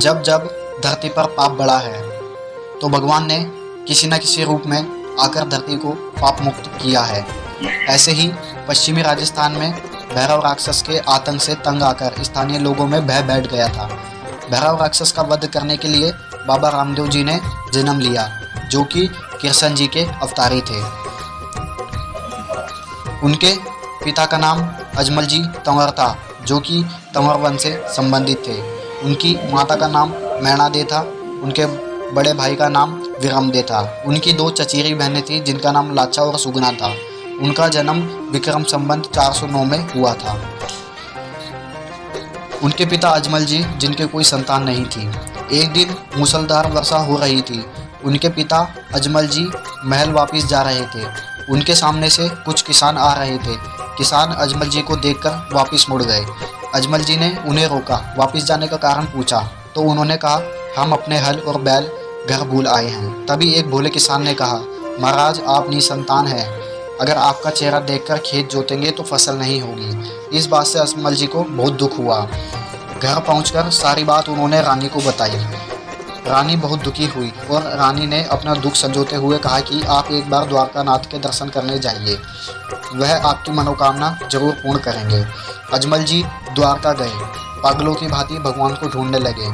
जब जब धरती पर पाप बढ़ा है तो भगवान ने किसी न किसी रूप में आकर धरती को पाप मुक्त किया है। ऐसे ही पश्चिमी राजस्थान में भैरव राक्षस के आतंक से तंग आकर स्थानीय लोगों में भय बैठ गया था। भैरव राक्षस का वध करने के लिए बाबा रामदेव जी ने जन्म लिया, जो कि कृष्ण जी के अवतारी थे। उनके पिता का नाम अजमल जी तंवर था, जो कि तंवर वंश से संबंधित थे। उनकी माता का नाम मैणा दे था। उनके बड़े भाई का नाम विरम दे था। उनकी दो चचेरी बहनें थीं, जिनका नाम लाचा और सुगना था। उनका जन्म विक्रम संबंत 409 में हुआ था। उनके पिता अजमल जी, जिनके कोई संतान नहीं थी। एक दिन मूसलाधार वर्षा हो रही थी। उनके पिता अजमल जी महल वापस जा रहे थे। उनके सामने से कुछ किसान आ रहे थे। किसान अजमल जी को देखकर वापस मुड़ गए। अजमल जी ने उन्हें रोका, वापस जाने का कारण पूछा तो उन्होंने कहा, हम अपने हल और बैल घर भूल आए हैं। तभी एक भोले किसान ने कहा, महाराज आप निसंतान हैं, अगर आपका चेहरा देखकर खेत जोतेंगे तो फसल नहीं होगी। इस बात से अजमल जी को बहुत दुख हुआ। घर पहुंचकर सारी बात उन्होंने रानी को बताई। रानी बहुत दुखी हुई और रानी ने अपना दुख संजोते हुए कहा कि आप एक बार द्वारकानाथ के दर्शन करने जाइए, वह आपकी मनोकामना जरूर पूर्ण करेंगे। अजमल जी द्वारका गए। पागलों की भांति भगवान को ढूंढने लगे।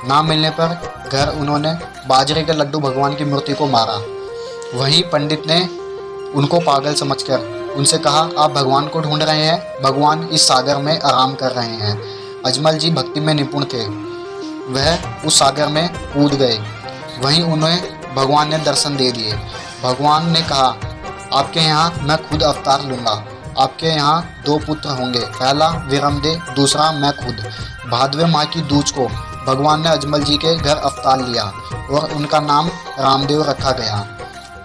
ना मिलने पर घर उन्होंने बाजरे के लड्डू भगवान की मूर्ति को मारा। वहीं पंडित ने उनको पागल समझकर उनसे कहा, आप भगवान को ढूंढ रहे हैं, भगवान इस सागर में आराम कर रहे हैं। अजमल जी भक्ति में निपुण थे, वह उस सागर में कूद गए। वहीं उन्हें भगवान ने दर्शन दे दिए। भगवान ने कहा, आपके यहाँ मैं खुद अवतार लूँगा। आपके यहाँ दो पुत्र होंगे, पहला विरमदे, दूसरा मैं खुद। भादवे माह की दूज को भगवान ने अजमल जी के घर अवतार लिया और उनका नाम रामदेव रखा गया।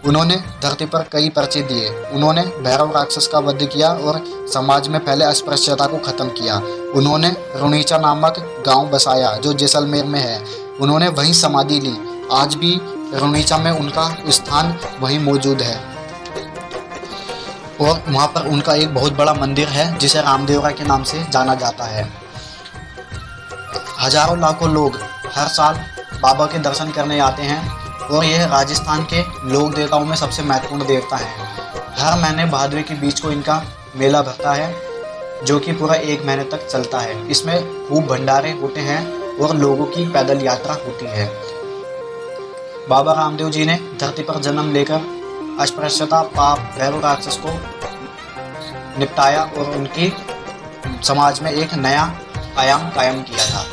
उन्होंने धरती पर कई पर्चे दिए। उन्होंने भैरव राक्षस का वध किया और समाज में फैले अस्पृश्यता को खत्म किया। उन्होंने रुणीचा नामक गांव बसाया, जो जैसलमेर में है। उन्होंने वहीं समाधि ली। आज भी रुणीचा में उनका स्थान वहीं मौजूद है और वहाँ पर उनका एक बहुत बड़ा मंदिर है, जिसे रामदेवरा के नाम से जाना जाता है। हजारों लाखों लोग हर साल बाबा के दर्शन करने आते हैं और यह राजस्थान के लोक देवताओं में सबसे महत्वपूर्ण देवता है। हर महीने भादवे के बीच को इनका मेला भरता है, जो कि पूरा 1 महीने तक चलता है। इसमें खूब भंडारे होते हैं और लोगों की पैदल यात्रा होती है। बाबा रामदेव जी ने धरती पर जन्म लेकर अस्पृश्यता, पाप, भैरव राक्षस को निपटाया और उनकी समाज में एक नया आयाम कायम किया था।